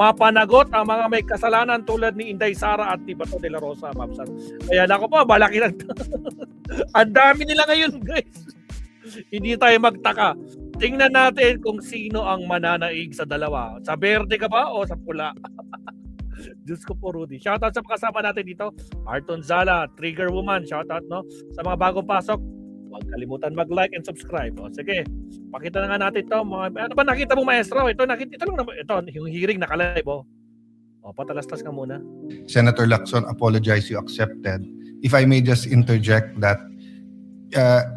mapanagot ang mga may kasalanan tulad ni Inday Sara at ni Bato de la Rosa, Mapsan. Kaya nako po, malaki lang. Ang dami nila ngayon, guys. Hindi tayo magtaka. Tingnan natin kung sino ang mananaig sa dalawa. Sa berde ka ba o sa pula? Diyos ko po, Rudy. Shoutout sa kasama natin dito. Arton Zala, Trigger Woman. Shoutout, no? Sa mga bagong pasok, huwag kalimutan mag-like and subscribe. O, sige, pakita na nga natin ito. Ano ba nakita mo, maestro? Ito lang naman. Ito, yung hearing nakalive. O, patalastas ka muna. Senator Lacson, apologize, you accepted. If I may just interject that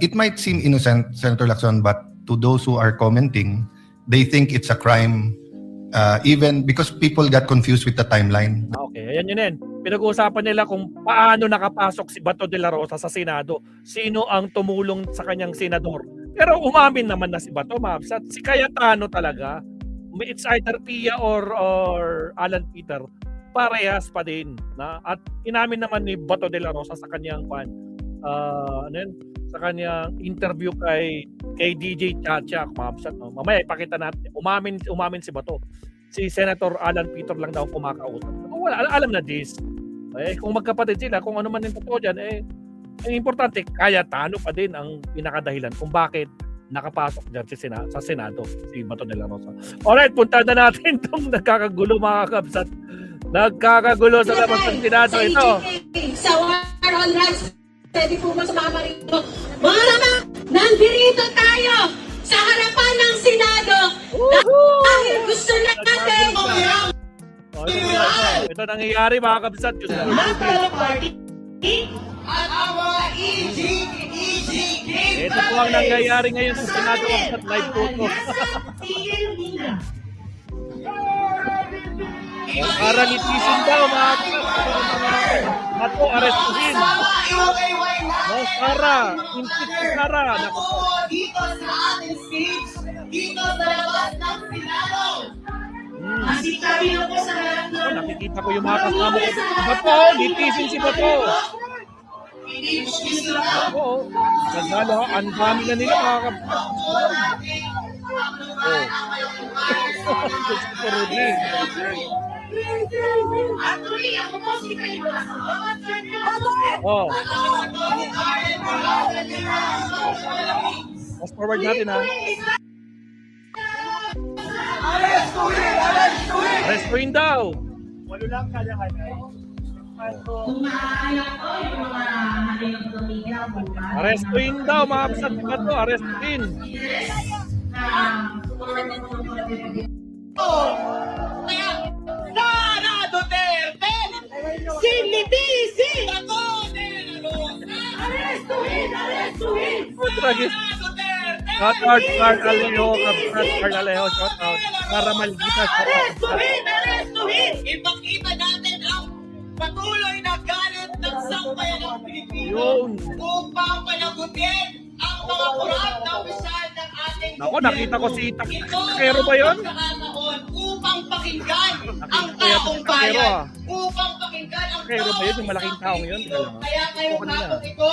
it might seem innocent, Senator Lacson, but to those who are commenting, they think it's a crime even because people got confused with the timeline. Okay, ayan yun yan. Pinag-uusapan nila kung paano nakapasok si Bato de la Rosa sa Senado. Sino ang tumulong sa kanyang senador. Pero umamin naman na si Bato, Mapsat. Si Cayetano talaga. It's either Pia or Alan Peter. Parehas pa din. At inamin naman ni Bato de la Rosa sa kanyang sa kanyang interview kay DJ Chacha, Mapsat. No? Mamaya ipakita natin. Umamin si Bato. Si Senator Alan Peter lang daw kumakausap. Wala, alam na this. Kung magkapatid sila, kung ano man yung totoo dyan, ang importante, Cayetano pa din ang pinakadahilan kung bakit nakapasok dyan sa Senado, si Bato de la Rosa. Alright, punta na natin itong nagkakagulo, mga kabsat. Nagkakagulo sa labas ng Senado ito. Sa War on Drugs, pwede po ba sumama rito? Mga naman, nandito tayo sa harapan ng Senado dahil gusto natin ito nangyayari, mga kabsat. party at our Ito po ang nangyayari ngayon sa Senado at live photo. Karalitisin daw, mga Bato, arestuhin. No, Sara, impit si Sara. Dito sa ating stage, dito sa labas ng Senado. Masikabi na po sa lahat ng... Nakikita ko yung mga kasama ko. Bato, litisin si Bato. Bato, nagalo, ang dami na nila mga Fast forward natin, ha. Arrestuin daw. Walo lang kanya-kanya. Arrestuin daw, mga kapsat. Bato, arrestuin. Sara Duterte! Sinlitising! Ako de la Rosa! Arrestuin! Tragis. Shoutout, Carl Alejo, kapsat. Carl Alejo, shoutout. Para Malgita, shoutout. Arrestuin! Ipakita natin ang patuloy na galit ng sambayan ng Pilipinas Yun. upang panagutin ang mga kurap na opisyal ng ating Nako, nakita ko si Takero ba yun? Upang pakinggan ang Nakita ko yata taong si Takero, bayan. ah. Upang pakinggan ang Takero ba yun? Yung malaking taong yun? Kaya ngayong hapon ito,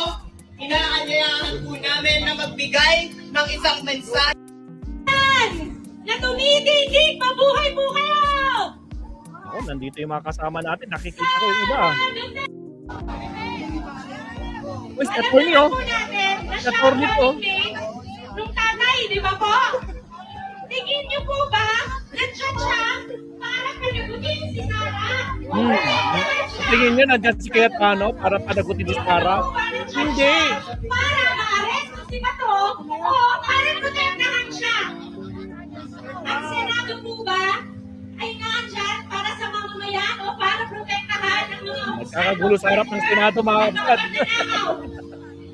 inaanyayahan po namin na magbigay ng isang mensahe na tumitindig, mabuhay po kayo! Ako, nandito yung mga kasama natin. Nakikita ko yung iba. Uy, si attorney, oh. Si attorney to. Nung tatay, di ba po? Tingin niyo po ba na-chat siya para panagutin si Sara? Tingin nyo, nandiyan si Cayetano para panagutin si Sara? Hindi. Para ma-arresto si Bato o para protektahan siya? Ang Senado po ba ay nandyan para sa mamamayan o para protektahan ang mga Nagkakagulo sa harap ng Senado, mga kapatid.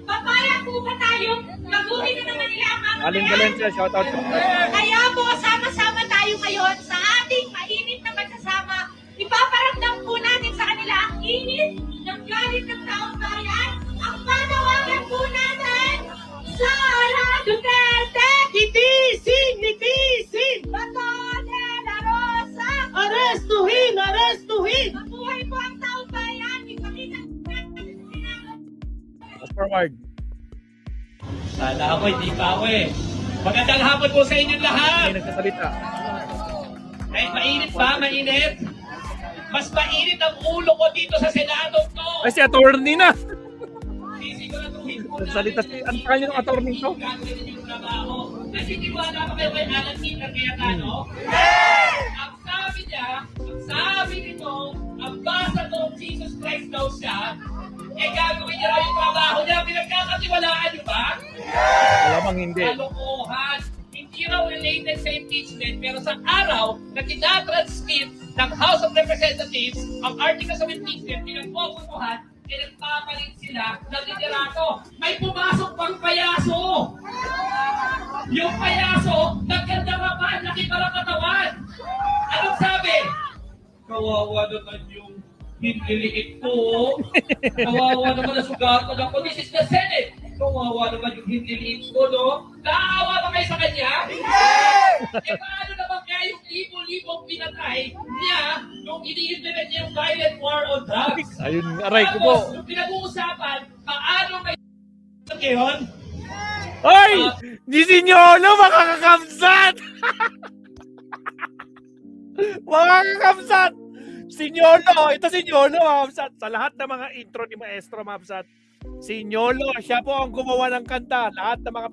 Papayag po ba tayo? Mabuhay na naman nila ang mga Aling Valencia, shoutout sa Kaya po, sama-sama tayo ngayon sa ating mainit na pagsasama. Ipaparamdam po natin sa kanila ang init ng galit ng taong bayan. Ang panawagan po natin, Sara Duterte! Litisin! Litisin! Bato de la Rosa! Arrestuhin! Arrestuhin! Mabuhay po ang taong bayan! Ipakita natin sa Senado. Fast forward. Sana ako, hindi pa ako eh. Magandang hapon po sa inyong lahat. May nagsasalita. Ay, mainit ba? Mainit? Mas mainit ang ulo ko dito sa Senado to. Ay, si attorney na. Sisiguraduhin ko Salita si, ang kanya ng attorney to. gagawin yung trabaho. Kasi tiwala pa kayo kay Alan Peter Cayetano? Ang sabi niya, ang sabi nito, ambassador of Jesus Christ daw siya, gagawin niya raw yung trabaho niya. Pinagkakatiwalaan niyo ba? Malamang hindi. Kalokohan. Hindi raw related sa impeachment, pero sa araw na tinatransmit ng House of Representatives ang articles of impeachment, pinagpoputuhan, nagpapalit sila ng liderato. May pumasok pang payaso! Yung payaso, nagkandarapan, laki parang katawan. Anong sabi? Kawawa naman yung hiniliit ko. Kawawa naman na sugatan ako. This is the Senate. Kawawa naman yung hiniliit ko, no? Naawa ba kayo sa kanya? Eh paano naman kaya yung libo-libong pinatay niya nung ini-implement niya yung violent war on drugs? Ayun, aray ko po. Tapos, yung pinag-uusapan, paano may ngayon? Hoy! Di sinyolo, makakakamsat! Makakakamsat! Sinyolo! Ito sinyolo, Mabsat. Sa lahat ng mga intro ni Maestro Mabsat, sinyolo, siya po ang gumawa ng kanta. Lahat ng mga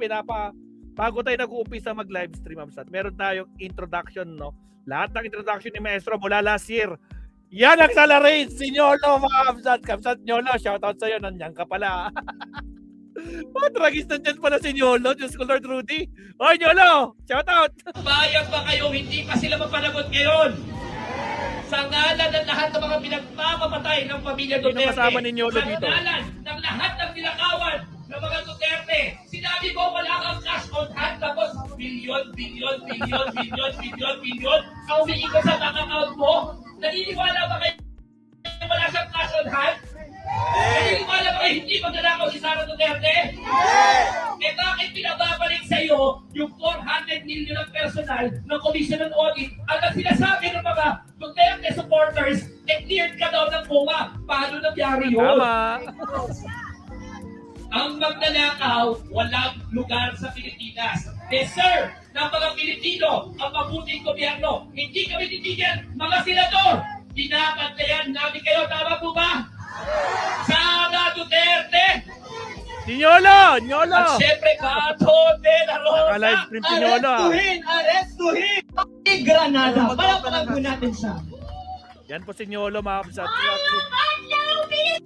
bago tayo nag-uumpisa mag-live stream, Mabsat, meron tayong introduction, no? Lahat ng introduction ni Maestro mula last year. Yan ang accelerate! Sinyolo, Mabsat! Kamsat Nyolo, shoutout sa'yo. Nandiyan ka pala. Oh, tragis na dyan pala si Nyolo. Diyos ko, Lord Rudy. Oy, Nyolo! Shout out! Bayan pa kayo, hindi pa sila mapanagot ngayon. Sa ngalan ng lahat ng mga pinagmamapatay ng pamilya Sino Duterte. kasama ni Nyolo dito? Sa ngalan ng lahat ng pinakawan ng mga Duterte. Sinabi ko wala kang cash on hand, tapos bilyon ang umiikot sa bank account mo. Naniniwala ba kayo wala siyang cash on hand? Naniniwala ba kayo hindi magnanakaw si Sara Duterte? Eh bakit pinababalik sa iyo yung 400 million ng personal ng Commission on Audit at ang sinasabi ng mga Duterte supporters, cleared ka daw ng COA. Paano nangyari yun? Tama! Ang magnanakaw, walang lugar sa Pilipinas. Deserve ng mga Pilipino ang mabuting gobyerno. Hindi kami titigil, mga senador. Binabantayan namin kayo. Tama po ba? Sara Duterte! Si Nyolo! Nyolo! At syempre, Bato de la Rosa! Naka-live stream si Nyolo. Arestuhin! Granada! Palapalag po natin siya. Yan po si Nyolo, Mabsat.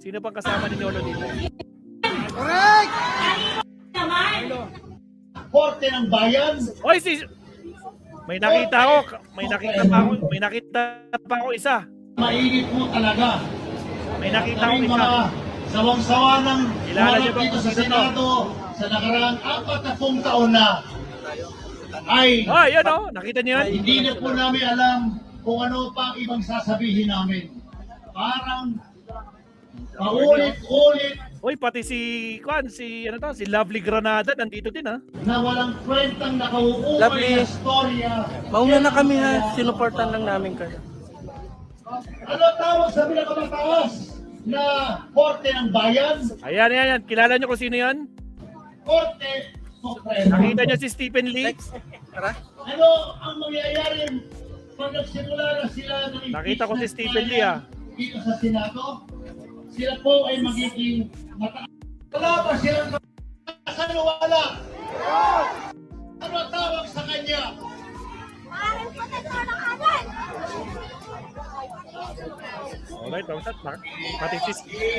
Sino pang kasama ni Nyolo dito? Naman. Korte ng Bayan. Oy, may nakita pa ako isa. Mainit po talaga. May nakita ko Kaming isa. mga sawang-sawa ng Kilala niyo umarap ba dito kung sa sino to? Senado sa nakaraang 40 taon na ay Oh, yun oh. Nakita niyo yan? hindi na po namin alam kung ano pa ang ibang sasabihin namin. Parang paulit-ulit Oy, pati si Lovely Granada nandito din ha. na walang kwentang nakauukay Lovely. na storya. Mauna na kami ha, sinuportan lang namin kayo. Ano tawag sa pinakamataas na Korte ng Bayan? Ayan. Kilala niyo kung sino yan? Korte Suprema. Nakita niyo si Stephen Lee? Tara. Ano ang mangyayari pag nagsimula na sila ng Nakita ko si impeachment Stephen Lee, ah. dito sa Senado? Sila po ay magiging mataas. Wala ba silang ano wala? Ano tawag sa kanya? Maaaring proteksyon ng kanan. Alright, Mabsat.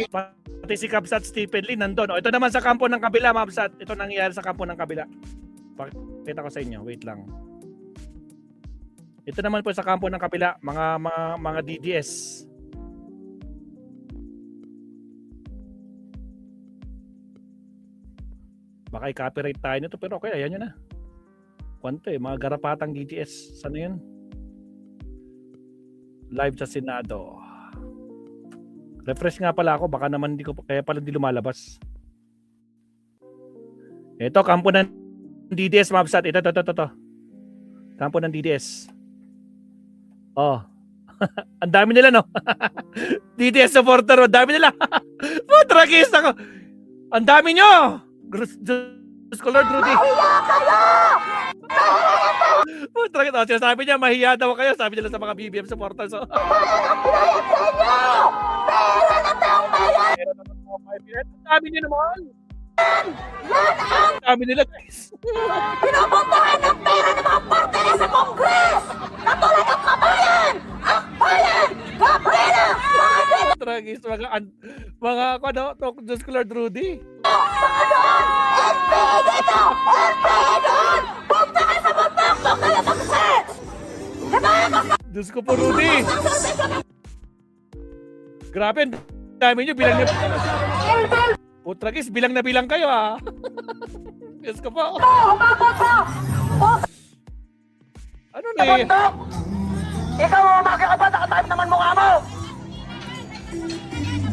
Pati si Kabsat Stephen Lee nandun. Ito naman sa kampo ng kabila, Mabsat. Ito nangyayari sa kampo ng kabila. Pakita ko sa inyo. Wait lang. Ito naman po sa kampo ng kabila, mga DDS. Baka i-copyright tayo nito pero okay, ayan yun na. Kwanto mga garapatang DDS. Saan yun? Live sa Senado. Refresh nga pala ako, baka naman hindi ko kaya pala hindi lumalabas. Ito, kampo ng DDS, Mabsat. Ito. Kampo ng DDS. Oh. Ang dami nila, no? DDS supporter, ang dami nila. Tragis ako. Ang dami nyo! Diyos ko, Lord Rudy. Talaga, sinasabi niya, mahiya daw kayo. Sabi nila sa mga BBM supporters. So. Ang dami niyo naman. Ang dami nila, guys. Pinupuntahan ng pera ng mga parte sa Kongres! Katulad ng kabayan! Ang bayan! Gabriela! Tragis, mga ano, Diyos ko, Lord Rudy. Mga doon! MP dito! MP doon! Punta ka sa bundok! Doon ka lang mag-search! Diba? Diyos ko po, Rudy. Grabe, ang dami nyo, bilang niyo. Putragis, bilang na bilang kayo, ha? Diyos ko po. Umabot ka! Ano na eh? Bundok! Ikaw ang umaga ka ba? Nakatype naman mukha mo!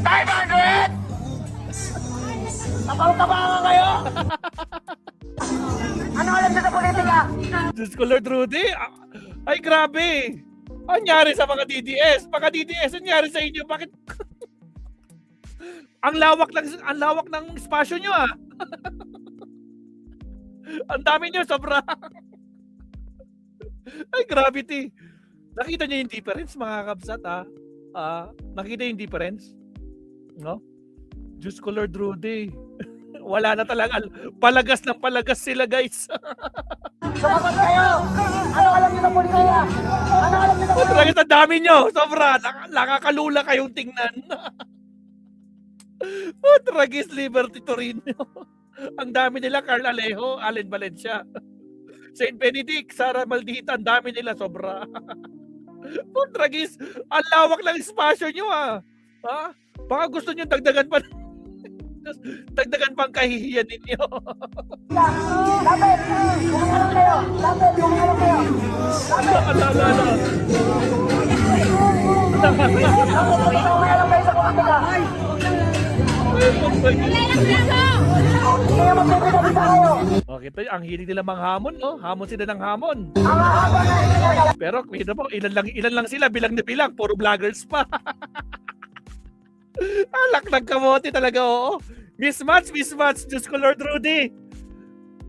500! Napang-tabangan kayo! Ano alam niyo sa politika? Diyos ko, Lord Rudy. Ay, grabe. Anyari sa mga DDS? Mga DDS, anyari sa inyo? Bakit? ang lawak ng espasyo nyo, ah. Ang dami nyo, sobra. Ay, gravity. Nakita niyo yung difference, mga kabsat, ha? Nakita yung difference? No? Diyos ko, Lord Rudy. Wala na talaga. Palagas ng palagas sila, guys. Sumagot kayo! Ano alam niyo sa politika? Ano alam niyo sa politika? Talaga, ang dami nyo. Sobra. Nakakalula kayong tingnan. Tragis Liberty Torino. Ang dami nila, Carl Alejo, Allen Valencia. St. Benedict, Sara Maldita, ang dami nila, sobra. Tragis, ang lawak ng espasyo nyo, ha? Baka gusto nyo dagdagan pa ang kahihiyan ninyo. Lapit! Kumangalan kayo! Lapit! Kumangalan kayo! Kumangalan kayo sa politika! Kaya magpipinabita kayo! Okay, ito, ang hilig nila manghamon, no? Hamon sila ng hamon. Ang hahaba na ito! Pero, kita po, ilan lang sila, bilang na bilang, puro vloggers pa. Alak ng kamote talaga, oo. Mismatch, Diyos ko, Lord Rudy.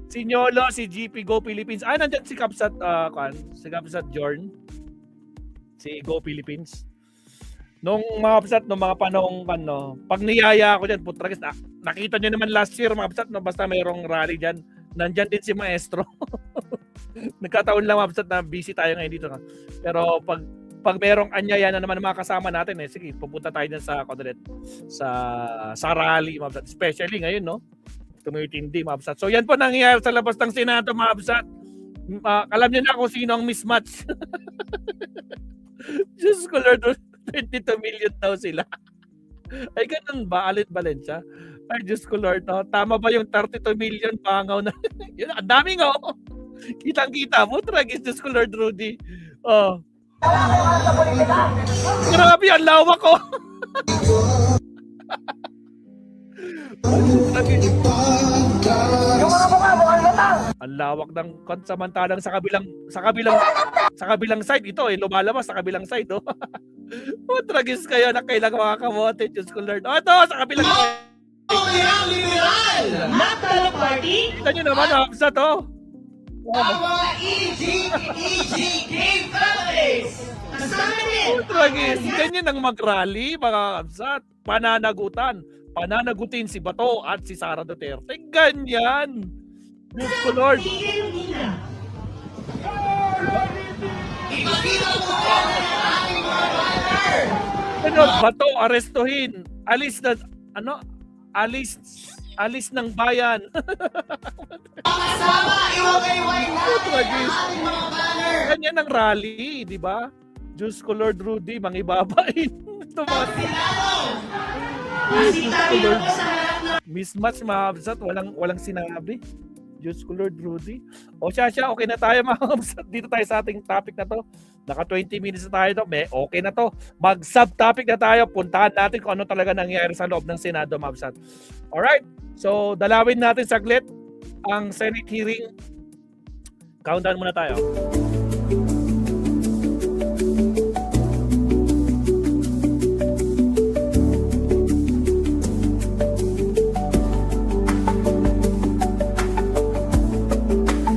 Si Nyolo, si GP Go Philippines. Nandyan si Kapsat, si Kapsat Jorn. Si Go Philippines. Nung mga Kapsat, nung mga panahong, pag niyaya ako dyan, putragis, nakita nyo naman last year, mga Kapsat, no, basta mayroong rally dyan, nandyan din si Maestro. Nagkataon lang, mga Kapsat, na busy tayo ngayon dito. No? Pero pag merong anyaya na naman mga kasama natin, sige, pupunta tayo dyan sa rally, mga Kapsat. Especially ngayon, no? Tumitindi, mga Kapsat. So yan po nangyayari sa labas ng Senado, mga Kapsat. Alam niyo na kung sino ang mismatch. Diyos ko, Lord, 22 million daw sila. Ay, ganun ba? Allen Valencia? Ay, Diyos ko, Lord, no? Tama ba yung 32 million pangaw na? Yun, ang daming, oh. Kitang-kita mo, tragis, Diyos ko, Lord Rudy. Oh. Grabe, ang lawak, oh. Yung mga mukha, mukhang lutang! Ang lawak ng samantalang sa kabilang side ito, lumalabas sa kabilang side, oh. Tragis kayo na kailangan mga kamote, Diyos ko, Lord. Ito, sa kabilang side. Magtalo party? Kita nyo naman, Hamza, to. Game families! Kasama din! Tragis, ganyan ang mag-rally, mga Hamza. Pananagutin si Bato at si Sara Duterte. Ganyan. Diyos ko, Lord. Bato, arestuhin. Alis ng bayan. Ganyan ang rally, di ba? Diyos ko, Lord Rudy, mangibabain. Mismatch, mga Habsat, walang sinabi. Diyos ko, Lord Rudy. O siya, okay na tayo, mga Habsat. Dito tayo sa ating topic na to. Naka 20 minutes na tayo. Okay na to. Mag-subtopic na tayo. Puntahan natin kung ano talaga nangyayari sa loob ng Senado, mga Habsat. Alright. So, dalawin natin saglit ang Senate hearing. Countdown muna tayo.